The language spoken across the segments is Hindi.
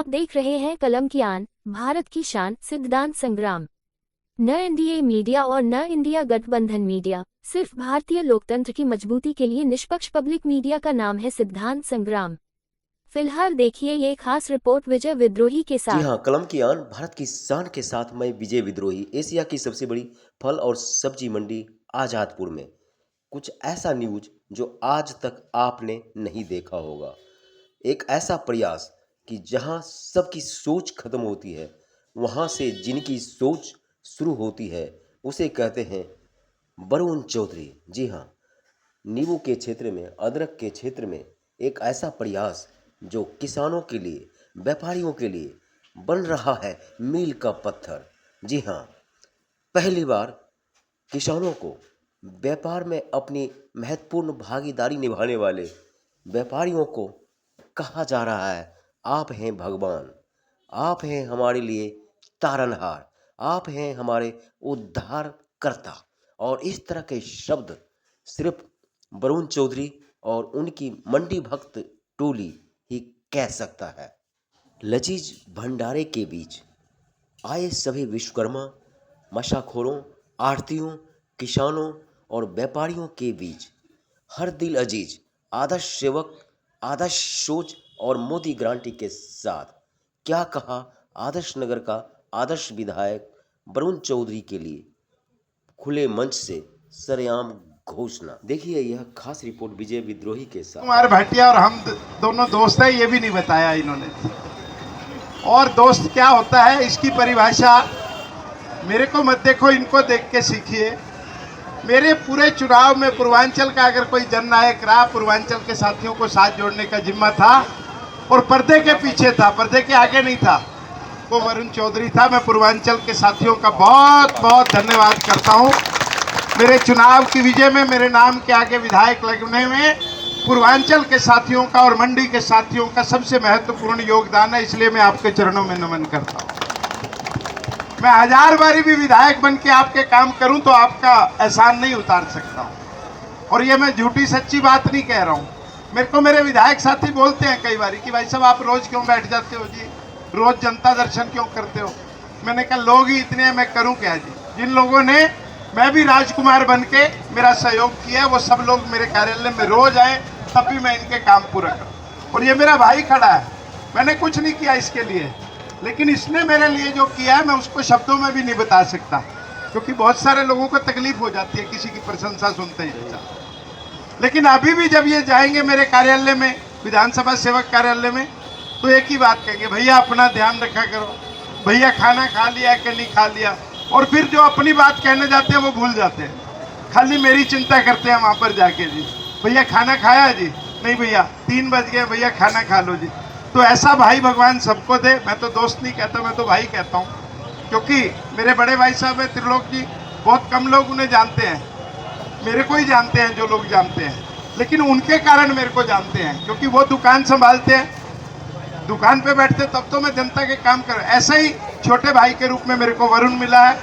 आप देख रहे हैं कलम की आन, भारत की शान, सिद्धांत संग्राम। न एनडीए मीडिया और न इंडिया गठबंधन मीडिया, सिर्फ भारतीय लोकतंत्र की मजबूती के लिए निष्पक्ष पब्लिक मीडिया का नाम है सिद्धांत संग्राम। फिलहाल देखिए ये खास रिपोर्ट विजय विद्रोही के जी साथ। हाँ, कलम की आन भारत की शान के साथ मैं विजय विद्रोही। एशिया की सबसे बड़ी फल और सब्जी मंडी आजादपुर में कुछ ऐसा न्यूज जो आज तक आपने नहीं देखा होगा। एक ऐसा प्रयास कि जहां सबकी सोच खत्म होती है, वहां से जिनकी सोच शुरू होती है, उसे कहते हैं वरुण चौधरी। जी हाँ, नींबू के क्षेत्र में, अदरक के क्षेत्र में एक ऐसा प्रयास जो किसानों के लिए, व्यापारियों के लिए बन रहा है मील का पत्थर। जी हाँ, पहली बार किसानों को व्यापार में अपनी महत्वपूर्ण भागीदारी निभाने वाले व्यापारियों को कहा जा रहा है, आप हैं भगवान, आप हैं हमारे लिए तारनहार, आप हैं हमारे उद्धारकर्ता। और इस तरह के शब्द सिर्फ वरुण चौधरी और उनकी मंडी भक्त टोली ही कह सकता है। लजीज भंडारे के बीच आए सभी विश्वकर्मा, मशाखोरों, आढ़तियों, किसानों और व्यापारियों के बीच हर दिल अजीज आदर्श सेवक, आदर्श सोच और मोदी गारंटी के साथ क्या कहा आदर्श नगर का आदर्श विधायक वरुण चौधरी के लिए खुले मंच से सरेआम घोषणा। देखिए यह खास रिपोर्ट विजय विद्रोही के साथ। कुमार भाटिया और हम दोनों दोस्त हैं, ये भी नहीं बताया इन्होंने। और दोस्त क्या होता है इसकी परिभाषा मेरे को मत देखो, इनको देख के सीखिए। मेरे पूरे चुनाव में पूर्वांचल का अगर कोई जननायक रहा, पूर्वांचल के साथियों को साथ जोड़ने का जिम्मा था और पर्दे के पीछे था, पर्दे के आगे नहीं था, वो वरुण चौधरी था। मैं पूर्वांचल के साथियों का बहुत बहुत धन्यवाद करता हूँ। मेरे चुनाव की विजय में मेरे नाम के आगे विधायक लगने में पूर्वांचल के साथियों का और मंडी के साथियों का सबसे महत्वपूर्ण योगदान है, इसलिए मैं आपके चरणों में नमन करता हूँ। मैं 1000 बारी भी विधायक बन के आपके काम करूं तो आपका एहसान नहीं उतार सकता हूं। और ये मैं झूठी सच्ची बात नहीं कह रहा हूं। मेरे को मेरे विधायक साथी बोलते हैं कई बार कि भाई साहब आप रोज क्यों बैठ जाते हो जी, रोज जनता दर्शन क्यों करते हो। मैंने कहा लोग ही इतने हैं, मैं करूं क्या जी। जिन लोगों ने मैं भी राजकुमार बन के मेरा सहयोग किया, वो सब लोग मेरे कार्यालय में रोज आए, तब भी मैं इनके काम पूरा करूँ। और ये मेरा भाई खड़ा है, मैंने कुछ नहीं किया इसके लिए, लेकिन इसने मेरे लिए जो किया है मैं उसको शब्दों में भी नहीं बता सकता, क्योंकि बहुत सारे लोगों को तकलीफ हो जाती है किसी की प्रशंसा सुनते ही। लेकिन अभी भी जब ये जाएंगे मेरे कार्यालय में, विधानसभा सेवक कार्यालय में, तो एक ही बात कहेंगे, भैया अपना ध्यान रखा करो, भैया खाना खा लिया कि नहीं खा लिया। और फिर जो अपनी बात कहने जाते हैं वो भूल जाते हैं, खाली मेरी चिंता करते हैं वहाँ पर जाके जी, भैया खाना खाया जी, नहीं भैया 3 बज गए, भैया खाना खा लो जी। तो ऐसा भाई भगवान सबको दे। मैं तो दोस्त नहीं कहता, मैं तो भाई कहता हूँ, क्योंकि मेरे बड़े भाई साहब है त्रिलोक जी, बहुत कम लोग उन्हें जानते हैं, मेरे को ही जानते हैं जो लोग जानते हैं, लेकिन उनके कारण मेरे को जानते हैं, क्योंकि वो दुकान संभालते हैं, दुकान पे बैठते, तब तो मैं जनता के काम कर। ऐसा ही छोटे भाई के रूप में मेरे को वरुण मिला है।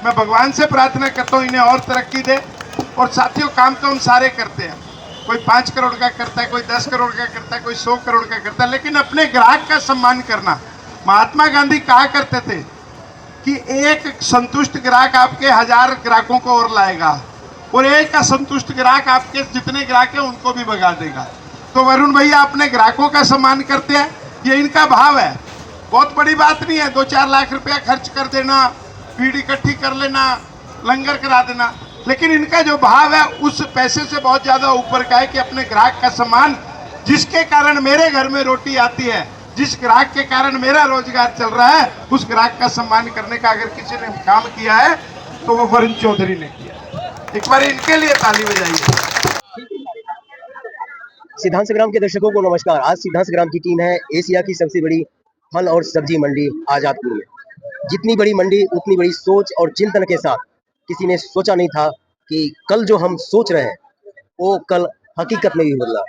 मैं भगवान से प्रार्थना करता हूँ इन्हें और तरक्की दे। और साथियों काम तो हम सारे करते हैं, कोई 5 करोड़ का करता है, कोई 10 करोड़ का करता है, कोई 100 करोड़ का करता है, लेकिन अपने ग्राहक का सम्मान करना। महात्मा गांधी कहा करते थे कि एक संतुष्ट ग्राहक आपके 1000 ग्राहकों को और लाएगा, और एक असंतुष्ट ग्राहक आपके जितने ग्राहक हैं उनको भी भगा देगा। तो वरुण भैया अपने ग्राहकों का सम्मान करते हैं, ये इनका भाव है। बहुत बड़ी बात नहीं है 2-4 लाख रुपया खर्च कर देना, भीड़ इकट्ठी कर लेना, लंगर करा देना, लेकिन इनका जो भाव है उस पैसे से बहुत ज्यादा ऊपर का है कि अपने ग्राहक का सम्मान, जिसके कारण मेरे घर में रोटी आती है, जिस ग्राहक के कारण मेरा रोजगार चल रहा है, उस ग्राहक का सम्मान करने का अगर किसी ने काम किया है तो वो वरुण चौधरी ने किया। एक बार इनके लिए ताली बजाइए। सिद्धांत संग्राम के दर्शकों को नमस्कार। आज सिद्धांत संग्राम की टीम है एशिया की सबसे बड़ी फल और सब्जी मंडी आजादपुर में। जितनी बड़ी मंडी उतनी बड़ी सोच और चिंतन के साथ। किसी ने सोचा नहीं था कि कल जो हम सोच रहे हैं वो कल हकीकत में भी बदला।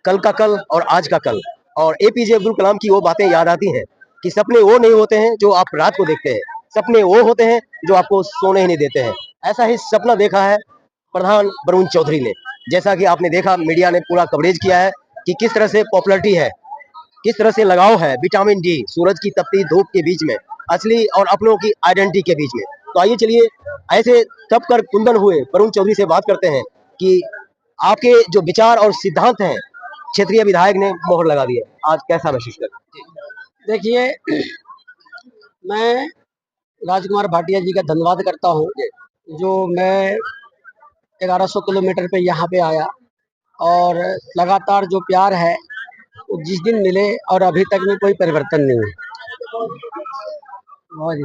कल का कल और आज का कल। और एपीजे अब्दुल कलाम की वो बातें याद आती हैं कि सपने वो नहीं होते हैं जो आप रात को देखते हैं, सपने वो होते हैं जो आपको सोने ही नहीं देते हैं। ऐसा ही सपना देखा है प्रधान वरुण चौधरी ने। जैसा कि आपने देखा, मीडिया ने पूरा कवरेज किया है कि किस तरह से पॉपुलरिटी है किस तरह से लगाव है विटामिन डी सूरज की तपती धूप के बीच में, असली और अपनों की आइडेंटिटी के बीच में। तो आइए चलिए ऐसे तप कर कुंदन हुए वरुण चौधरी से बात करते हैं कि आपके जो विचार और सिद्धांत हैं क्षेत्रीय विधायक ने मोहर लगा दी है, आज कैसा महसूस करते हैं? देखिए, मैं राजकुमार भाटिया जी का धन्यवाद करता हूँ, जो मैं 1100 किलोमीटर पे यहाँ पे आया और लगातार जो प्यार है वो जिस दिन मिले और अभी तक में कोई परिवर्तन नहीं है। हाँ जी।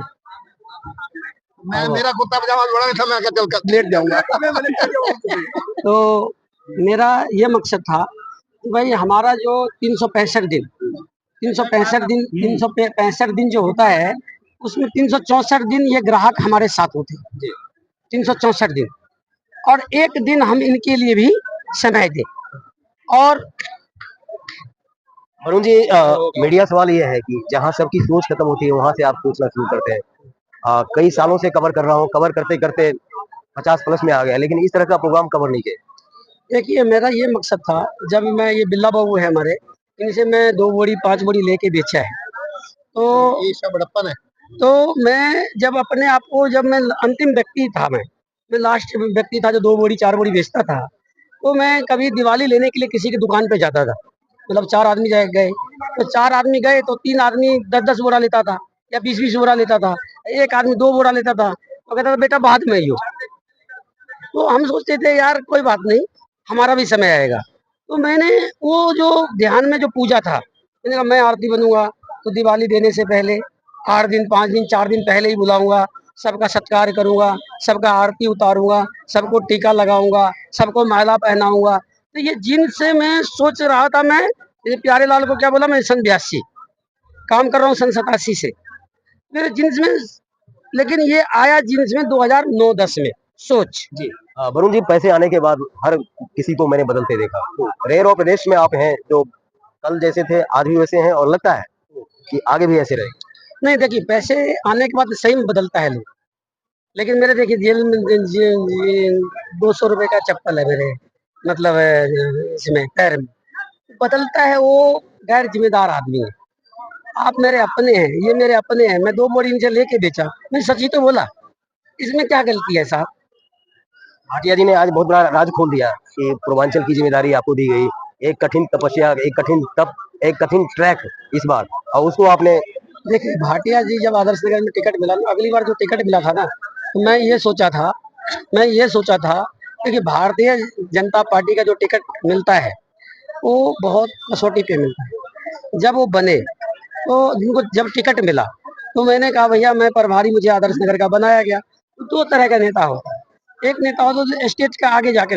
मैं मेरा कुत्ता पजामा जोड़ा नहीं था, मैं चल कर लेट जाऊंगा। तो मेरा ये मकसद था कि भाई हमारा जो 365 दिन जो होता है उसमें 364 दिन ये ग्राहक हमारे साथ होते हैं, 364 दिन, और एक दिन हम इनके लिए भी समय दें। और वरुण जी मीडिया सवाल ये है कि जहाँ सबकी सोच खत्म होती है वहां से आप सोचना शुरू करते हैं। कई सालों से कवर कर रहा हूँ, कवर करते करते 50 प्लस में आ गया, लेकिन इस तरह का प्रोग्राम कवर नहीं किया। देखिए, मेरा ये मकसद था, जब मैं ये बिल्ला बाबू है हमारे, इनसे मैं 2 बोरी 5 बोरी लेके बेचा है, तो ये सब बड़प्पन है। तो मैं जब अपने आप को, जब मैं अंतिम व्यक्ति था, मैं लास्ट व्यक्ति था जो 2 बोरी 4 बोरी बेचता था, तो मैं कभी दिवाली लेने के लिए किसी की दुकान पे जाता था। मतलब 4 आदमी गए, तो 4 आदमी गए तो 3 आदमी 10-10 बोरा लेता था या 20-20 बोरा लेता था, एक आदमी 2 बोरा लेता था, तो कहता था बेटा बाद में आइयो। तो हम सोचते थे यार कोई बात नहीं, हमारा भी समय आएगा। तो मैंने वो जो ध्यान में जो पूजा था, मैंने कहा मैं आरती बनूंगा तो दिवाली देने से पहले 8 दिन 5 दिन 4 दिन पहले ही बुलाऊंगा, सबका सत्कार करूंगा, सबका आरती उतारूंगा, सबको टीका लगाऊंगा, सबको माला पहनाऊंगा। तो ये जिनसे मैं सोच रहा था, मैं ये प्यारे लाल को क्या बोला, मैं सन 82 काम कर रहा हूँ, सन 87 से मेरे जींस में, लेकिन ये आया जींस में 2009-10 में सोच जी वरुण जी, पैसे आने के बाद हर किसी को मैंने बदलते देखा। रेयर ऑफ रेस में आप हैं, जो कल जैसे थे आज भी वैसे हैं, और लगता है कि आगे भी ऐसे रहे। नहीं, देखिए पैसे आने के बाद सही में बदलता है लोग, लेकिन मेरे देखिए जेल में 200 रुपए का चप्पल है मेरे, मतलब इसमें पैर में, बदलता है, वो गैर जिम्मेदार आदमी है। आप मेरे अपने हैं, ये मेरे अपने हैं, मैं 2 बोरी इनसे लेके बेचा, मैं सच ही तो बोला, इसमें क्या गलती है साहब? भाटिया जी ने आज बहुत बड़ा राज खोल दिया कि पूर्वांचल की जिम्मेदारी आपको दी गई, एक कठिन तपस्या, एक कठिन तप, एक कठिन ट्रैक इस बार, और उसको आपने। देखिए, भाटिया जी जब आदर्श नगर में टिकट मिला, अगली बार जो टिकट मिला था ना, तो मैं ये सोचा था, देखिए भारतीय जनता पार्टी का जो टिकट मिलता है वो बहुत कसौटी पे मिलता है। जब वो बने तो जिनको जब टिकट मिला तो मैंने कहा भैया मैं प्रभारी, मुझे आदर्श नगर का बनाया गया। तो 2 तरह का नेता होता है, एक नेता होता है जो स्टेज का आगे जाके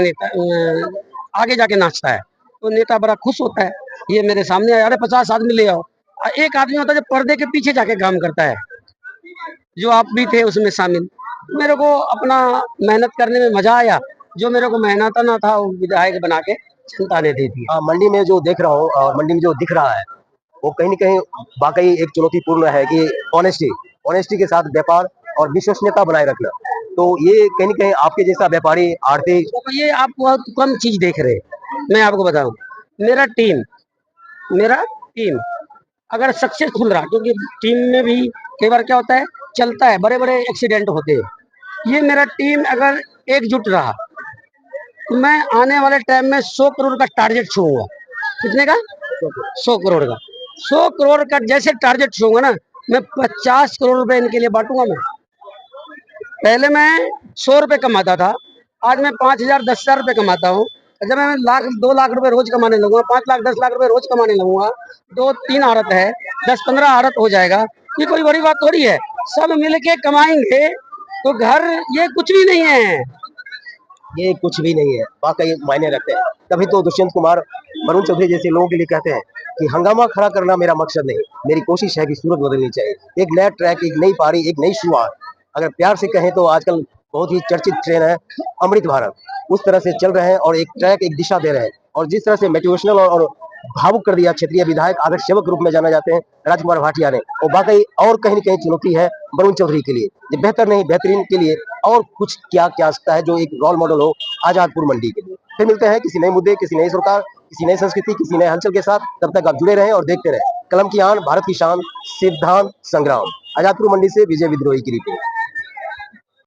नाचता है, तो नेता बड़ा खुश होता है, ये मेरे सामने आया, अरे 50 आदमी ले आओ। एक आदमी होता है जो पर्दे के पीछे जाके काम करता है, जो आप भी थे उसमें शामिल। मेरे को अपना मेहनत करने में मजा आया, जो मेरे को मेहनत ना था वो विधायक बना के जनता ने दे दी। मंडी में जो देख रहा हूँ और मंडी में जो दिख रहा है वो कहीं न कहीं वाकई एक चुनौतीपूर्ण है कि ऑनेस्टी के साथ व्यापार और विश्वसनीयता बनाए रखना। तो ये कहीं न कहीं आपके जैसा व्यापारी आड़ती। तो ये आप बहुत कम चीज देख रहे हैं, मैं आपको बताऊं, मेरा टीम अगर सक्सेसफुल रहा, क्योंकि टीम में भी कई बार क्या होता है, चलता है, बड़े बड़े एक्सीडेंट होते हैं, ये मेरा टीम अगर एकजुट रहा तो मैं आने वाले टाइम में 100 करोड़ का टारगेट छूंगा। कितने का? 100 करोड़ का। 100 करोड़ का जैसे टारगेट छूंगा ना, मैं 50 करोड़ रुपए इनके लिए बांटूंगा। मैं पहले मैं 100 रुपए कमाता था, आज मैं 5,000 10,000 रुपए कमाता हूँ। जब मैं 2 लाख रुपए रोज कमाने लगूंगा, 5 लाख 10 लाख रुपए रोज कमाने लगूंगा, 2-3 औरत है, 10-15 औरत हो जाएगा, ये कोई बड़ी बात थोड़ी है। सब मिलके कमाएंगे तो घर, ये कुछ भी नहीं है। ये कुछ भी नहीं है, वाकई मायने रखते हैं। तभी तो दुष्यंत कुमार वरुण चौधरी जैसे लोगों के लिए कहते हैं कि हंगामा खड़ा करना मेरा मकसद नहीं, मेरी कोशिश है कि सूरत बदलनी चाहिए। एक नया ट्रैक, एक नई पारी, एक नई शुरुआत। अगर प्यार से कहें तो आजकल बहुत ही चर्चित ट्रेन है अमृत भारत, उस तरह से चल रहे हैं और एक ट्रैक, एक दिशा दे रहे हैं। और जिस तरह से मोटिवेशनल और भावुक कर दिया क्षेत्रीय विधायक आदर्श सेवक रूप में जाना जाते हैं राजकुमार भाटिया ने, और वाकई और कहीं न कहीं चुनौती है वरुण चौधरी के लिए, जो बेहतर नहीं बेहतरीन के लिए और कुछ क्या क्या सकता है जो एक रोल मॉडल हो आजादपुर मंडी के लिए। फिर मिलते हैं किसी नए मुद्दे, किसी नई सरकार, किसी नई संस्कृति, किसी नए हलचल के साथ। तब तक आप जुड़े रहें और देखते रहें कलम की आन, भारत की शान, सिद्धांत संग्राम। आजादपुर मंडी से विजय विद्रोही की रिपोर्ट।